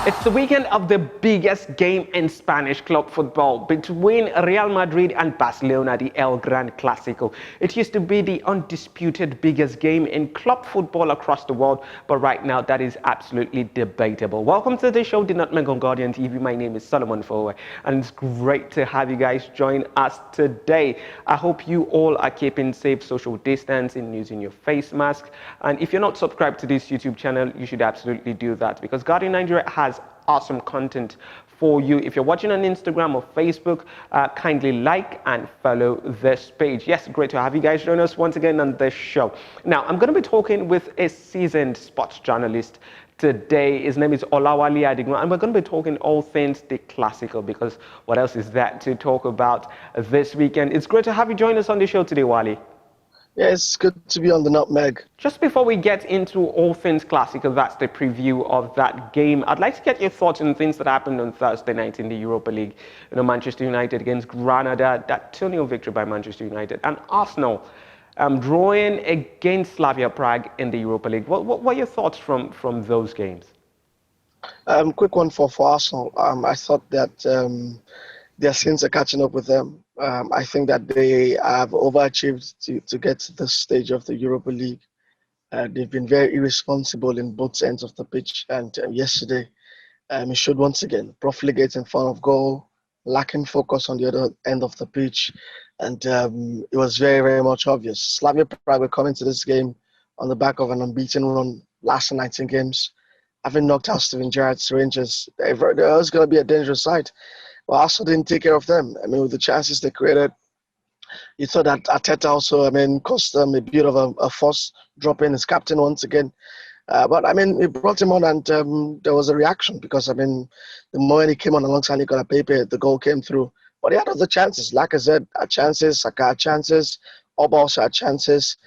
It's the weekend of the biggest game in Spanish club football between Real Madrid and Barcelona, the El Clásico. It used to be the undisputed biggest game in club football across the world, but right now that is absolutely debatable. Welcome to the show, the Nutmeg on Guardian TV. My name is Solomon Fowowe, and it's great to have you guys join us today. I hope you all are keeping safe, social distancing, using your face mask. And if you're not subscribed to this YouTube channel, you should absolutely do that, because Guardian Nigeria has awesome content for you. If you're watching on Instagram or Facebook, kindly like and follow this page. Yes, great to have you guys join us once again on this show. Now, I'm going to be talking with a seasoned sports journalist today. His name is Fowowe and Wale Adigun, and we're going to be talking all things the Clásico, because what else is that to talk about this weekend? It's great to have you join us on the show today, Wale. Yeah, it's good to be on the Nutmeg. Just before we get into all things Clásico, that's the preview of that game, I'd like to get your thoughts on things that happened on Thursday night in the Europa League. You know, Manchester United against Granada, that 2-0 victory by Manchester United, and Arsenal drawing against Slavia Prague in the Europa League. What were your thoughts from those games? Quick one for Arsenal. I thought that their sins are catching up with them. I think that they have overachieved to get to this stage of the Europa League. They've been very irresponsible in both ends of the pitch, and yesterday it showed once again. Profligate in front of goal, lacking focus on the other end of the pitch, and it was very, very much obvious. Slavia Prague were coming to this game on the back of an unbeaten run last 19 games, having knocked out Steven Gerrard's Rangers. It was going to be a dangerous side. Well, Arsenal didn't take care of them. I mean, with the chances they created, you thought that Arteta also, cost them a bit of a force dropping his captain once again. But, he brought him on, and there was a reaction because, the moment he came on alongside Nicola Pepe, the goal came through. But he had other chances. Like I said, had chances, Saka had chances, Oba also had chances.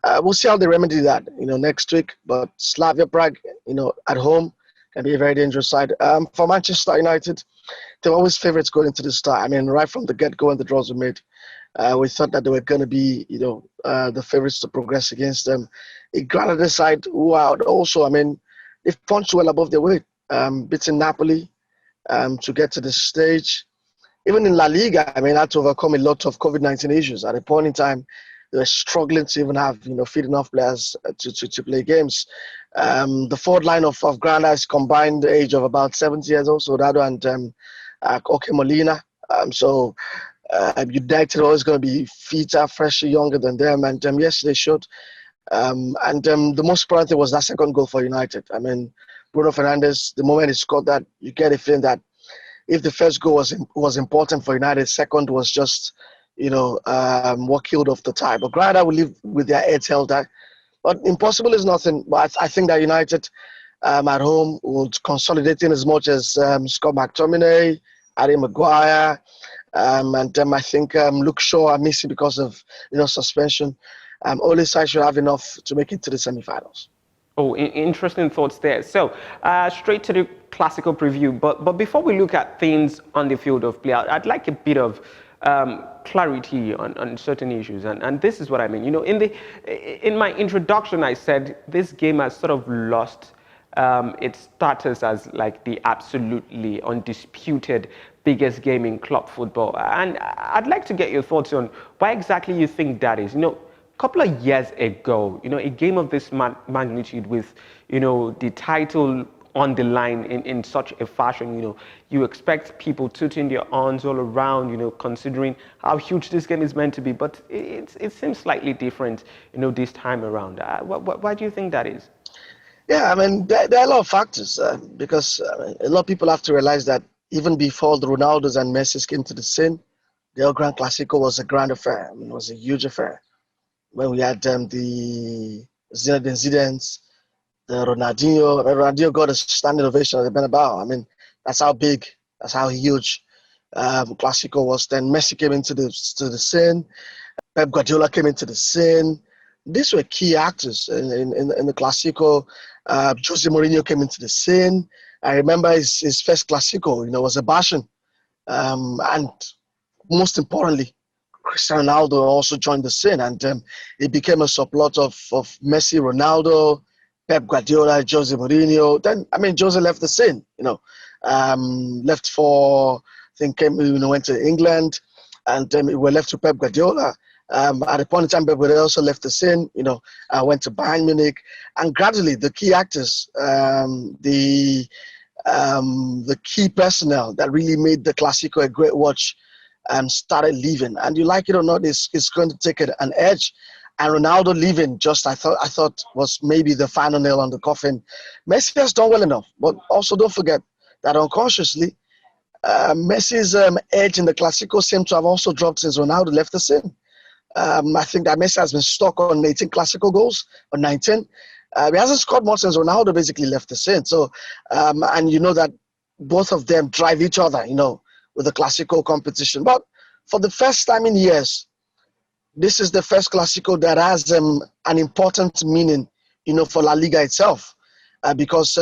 We'll see how they remedy that, next week. But Slavia Prague, at home, can be a very dangerous side. For Manchester United, they're always favourites going into the start. Right from the get-go when the draws were made, we thought that they were going to be, the favourites to progress against them. It granted the side who are also, they've punched well above their weight, beating Napoli to get to this stage. Even in La Liga, had to overcome a lot of COVID-19 issues. At a point in time, they were struggling to even have, fit enough players to play games. The forward line of Blaugrana is combined age of about 70 years old, so Dado and Koke Molina. United are always going to be fitter, fresher, younger than them. And yes, they showed. The most important thing was that second goal for United. Bruno Fernandes, the moment he scored that, you get a feeling that if the first goal was important for United, second was just, what killed off the tie. But Granada will live with their heads held high. But impossible is nothing. But I think that United at home would consolidate in as much as Scott McTominay, Harry Maguire, and I think Luke Shaw are missing because of suspension. Only side should have enough to make it to the semi-finals. Oh, interesting thoughts there. So, straight to the Clásico preview. But before we look at things on the field of play, I'd like a bit of clarity on certain issues, and this is what I mean. In my introduction, I said this game has sort of lost its status as like the absolutely undisputed biggest game in club football, and I'd like to get your thoughts on why exactly you think that is. A couple of years ago, a game of this magnitude with, the title on the line in such a fashion, you expect people tooting their horns all around, considering how huge this game is meant to be. But it seems slightly different, this time around. Why do you think that is? Yeah, there are a lot of factors because a lot of people have to realize that even before the Ronaldos and Messi came to the scene, the El Clásico was a grand affair. It was a huge affair. When we had the Zinedine Zidane's, the Ronaldinho got a standing ovation at the Bernabeu. That's how big, that's how huge Clásico was. Then Messi came into the scene, Pep Guardiola came into the scene. These were key actors in the Clásico. Jose Mourinho came into the scene. I remember his first Clásico, was a passion. And most importantly, Cristiano Ronaldo also joined the scene, and it became a subplot of Messi, Ronaldo, Pep Guardiola, Jose Mourinho. Then, I mean, Jose left the scene, left for, I think, went to England, and then we were left to Pep Guardiola. At a point in time, Pep Guardiola also left the scene, went to Bayern Munich, and gradually the key actors, the key personnel that really made the Clásico a great watch, started leaving. And you like it or not, it's going to take an edge. And Ronaldo leaving, I thought was maybe the final nail on the coffin. Messi has done well enough, but also don't forget that unconsciously, Messi's edge in the Clásico seemed to have also dropped since Ronaldo left the scene. I think that Messi has been stuck on 18 Clásico goals, or 19. He hasn't scored more since Ronaldo basically left the scene. So, and you know that both of them drive each other, with the Clásico competition. But for the first time in years, this is the first Clásico that has an important meaning, for La Liga itself, because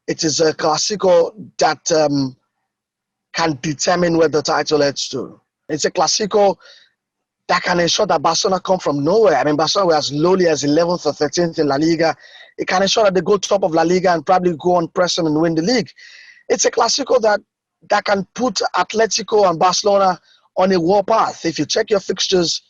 it is a Clásico that can determine where the title heads to. It's a Clásico that can ensure that Barcelona come from nowhere. I mean, Barcelona were as lowly as 11th or 13th in La Liga. It can ensure that they go top of La Liga and probably go on pressing and win the league. It's a Clásico that can put Atletico and Barcelona on a war path. If you check your fixtures,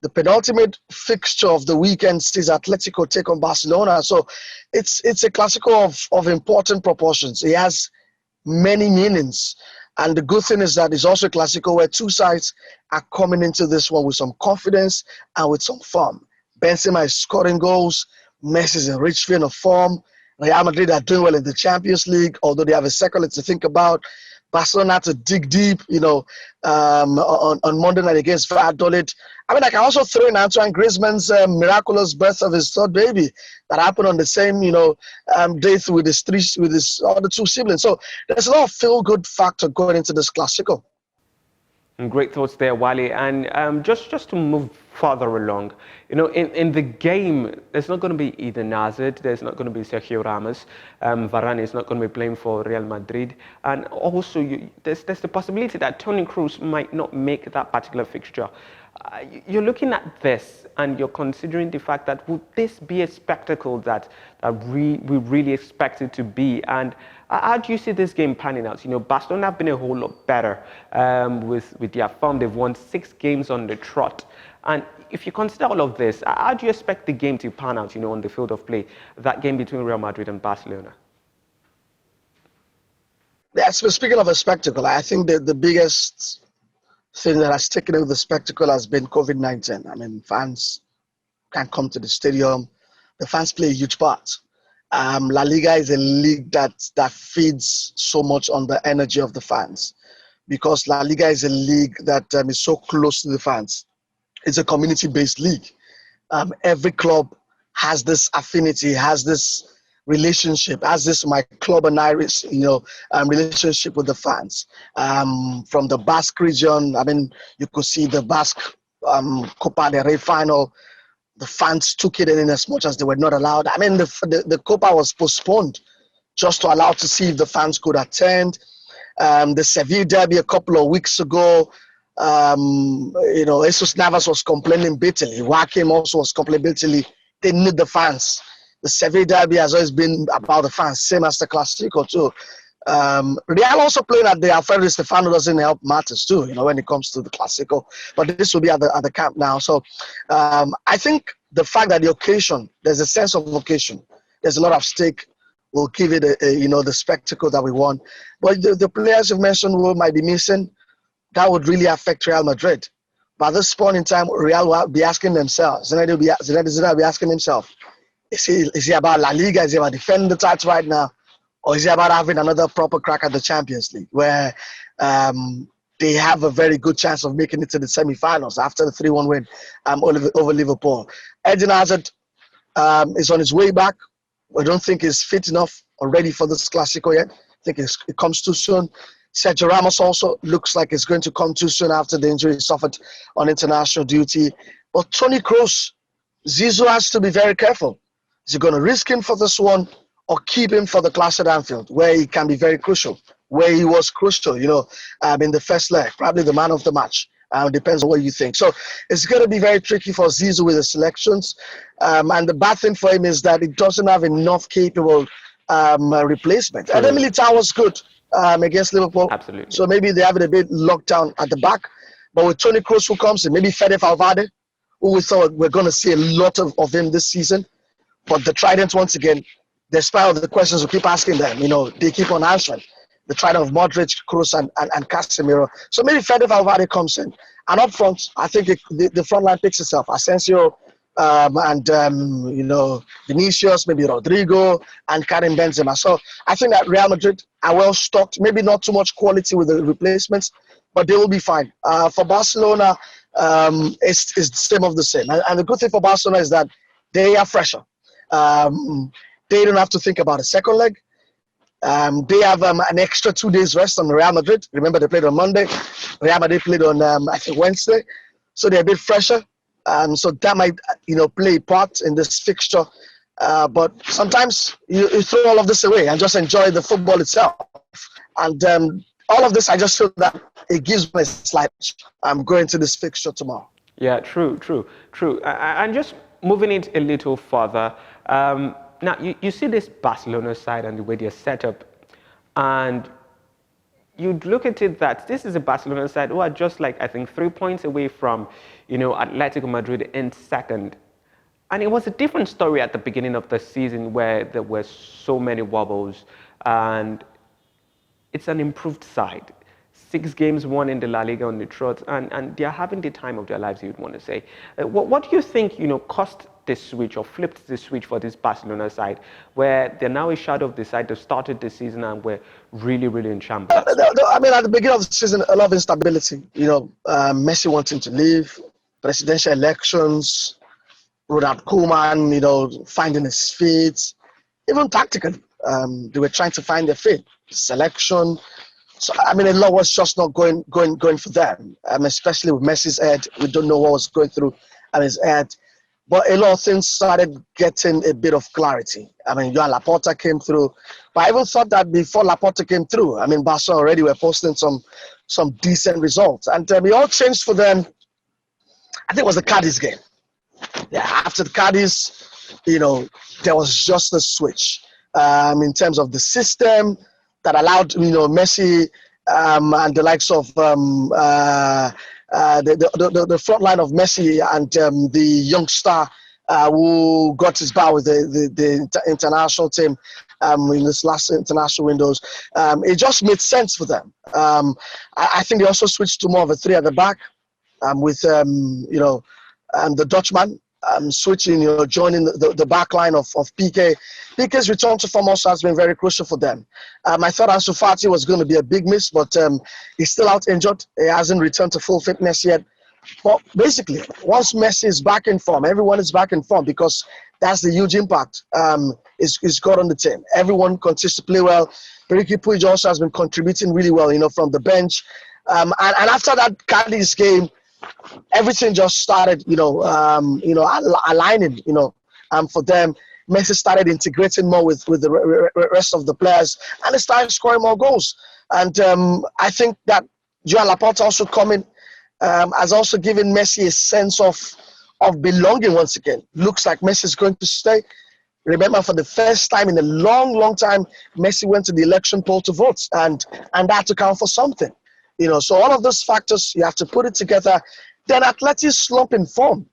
the penultimate fixture of the weekend sees Atletico take on Barcelona. So it's a Clásico of important proportions. It has many meanings. And the good thing is that it's also a Clásico where two sides are coming into this one with some confidence and with some form. Benzema is scoring goals. Messi is in rich vein of form. Real Madrid are doing well in the Champions League, although they have a second leg to think about. Barcelona had to dig deep, on Monday night against Valladolid. I mean, I can also throw in Antoine Griezmann's miraculous birth of his third baby that happened on the same, day with his other two siblings. So there's a lot of feel-good factor going into this Clásico. Great thoughts there, Wale. And just to move further along, in the game, there's not going to be Eden Hazard, there's not going to be Sergio Ramos, Varane is not going to be playing for Real Madrid, and also there's the possibility that Toni Kroos might not make that particular fixture. You're looking at this and you're considering the fact that would this be a spectacle that we really expect it to be? And how do you see this game panning out? Barcelona have been a whole lot better with their form. They've won 6 games on the trot. And if you consider all of this, how do you expect the game to pan out, on the field of play, that game between Real Madrid and Barcelona? Yeah, so speaking of a spectacle, I think that the biggest thing that has taken over the spectacle has been COVID-19. I mean, fans can't come to the stadium. The fans play a huge part. La Liga is a league that feeds so much on the energy of the fans, because La Liga is a league that is so close to the fans. It's a community-based league. Every club has this affinity, has this relationship, has this my club and Irish, relationship with the fans. From the Basque region, I mean, you could see the Basque Copa del Rey final. The fans took it in as much as they were not allowed. I mean, the Copa was postponed just to allow to see if the fans could attend. The Seville derby a couple of weeks ago, Jesus Navas was complaining bitterly. Joaquim also was complaining bitterly. They need the fans. The Seville derby has always been about the fans, same as the Clásico too. Real also playing at the Alfredo Stefano doesn't help matters too, when it comes to the Clásico. But this will be at the camp now. So I think the fact that the occasion, there's a sense of occasion, there's a lot of stake, will give it the spectacle that we want. But the players you've mentioned who might be missing, that would really affect Real Madrid. But at this point in time, Real will be asking themselves, Zinedine will be asking himself, is he about La Liga? Is he about defending the title right now? Or is he about having another proper crack at the Champions League, where they have a very good chance of making it to the semi-finals after the 3-1 win over Liverpool? Eden Hazard is on his way back. I don't think he's fit enough or ready for this Clásico yet. I think it comes too soon. Sergio Ramos also looks like it's going to come too soon after the injury he suffered on international duty. But Toni Kroos, Zizou has to be very careful. Is he going to risk him for this one or keep him for the clash at Anfield, where he can be very crucial, where he was crucial, in the first leg, probably the man of the match. Depends on what you think. So it's going to be very tricky for Zizou with the selections. And the bad thing for him is that he doesn't have enough capable replacement. And Militao was good against Liverpool. Absolutely. So maybe they have it a bit locked down at the back. But with Toni Kroos who comes in, maybe Fede Valverde, who we thought we're going to see a lot of him this season. But the Trident, once again, despite all the questions we keep asking them, they keep on answering. The Trident of Modric, Kroos, and Casemiro. So maybe Fede Valverde comes in. And up front, I think the front line picks itself. Asensio Vinicius, maybe Rodrigo, and Karim Benzema. So I think that Real Madrid are well stocked. Maybe not too much quality with the replacements, but they will be fine. For Barcelona, it's the same of the same. And the good thing for Barcelona is that they are fresher. They don't have to think about a second leg. They have an extra 2 days rest on Real Madrid. Remember, they played on Monday. Real Madrid played on, I think, Wednesday. So they're a bit fresher. So that might, play a part in this fixture. But sometimes you throw all of this away and just enjoy the football itself. And all of this, I just feel that it gives me a slight going to this fixture tomorrow. Yeah, true. And just moving it a little further, now you see this Barcelona side and the way they're set up, and you'd look at it that this is a Barcelona side who are just like, I think, 3 points away from, Atletico Madrid in second. And it was a different story at the beginning of the season where there were so many wobbles, and it's an improved side. 6 games won in the La Liga on the trot, and they're having the time of their lives, you'd want to say. What do you think, caused this switch or flipped the switch for this Barcelona side, where they're now a shadow of the side that started the season and were really, really in shambles? I mean, at the beginning of the season, a lot of instability. Messi wanting to leave, presidential elections, Ronald Koeman, finding his feet, even tactically, they were trying to find their feet. Selection. So I mean, a lot was just not going for them. Especially with Messi's head, we don't know what was going through his head. But a lot of things started getting a bit of clarity. I mean, Joan Laporta came through. But I even thought that before Laporta came through, I mean, Barcelona already were posting some decent results. And it all changed for them. I think it was the Cadiz game. Yeah, after the Cadiz, there was just a switch in terms of the system that allowed, Messi and the likes of the front line of Messi and the young star who got his bow with the international team in this last international windows. It just made sense for them. I think they also switched to more of a 3 at the back with, the Dutchman switching, joining the back line of Piqué. Piqué's return to form also has been very crucial for them. I thought Ansu Fati was going to be a big miss, but he's still out injured. He hasn't returned to full fitness yet. But basically, once Messi is back in form, everyone is back in form because that's the huge impact it's got on the team. Everyone continues to play well. Ricky Puig also has been contributing really well, from the bench. And after that Cadiz game, everything just started, aligning, for them. Messi started integrating more with the rest of the players, and they started scoring more goals. And I think that Joan Laporta also coming has also given Messi a sense of belonging once again. Looks like Messi is going to stay. Remember, for the first time in a long, long time, Messi went to the election poll to vote, and that had to count for something. So all of those factors, you have to put it together. Then Atleti's slump in form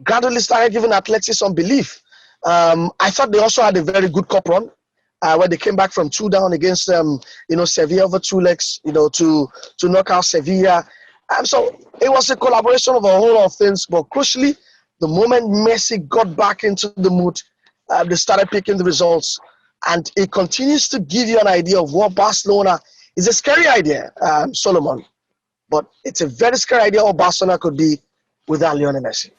gradually started giving Atleti some belief. I thought they also had a very good cup run where they came back from 2 down against Sevilla over 2 legs, to knock out Sevilla. So it was a collaboration of a whole lot of things. But crucially, the moment Messi got back into the mood, they started picking the results. And it continues to give you an idea of what Barcelona is. A scary idea, Solomon. But it's a very scary idea what Barcelona could be without Lionel Messi.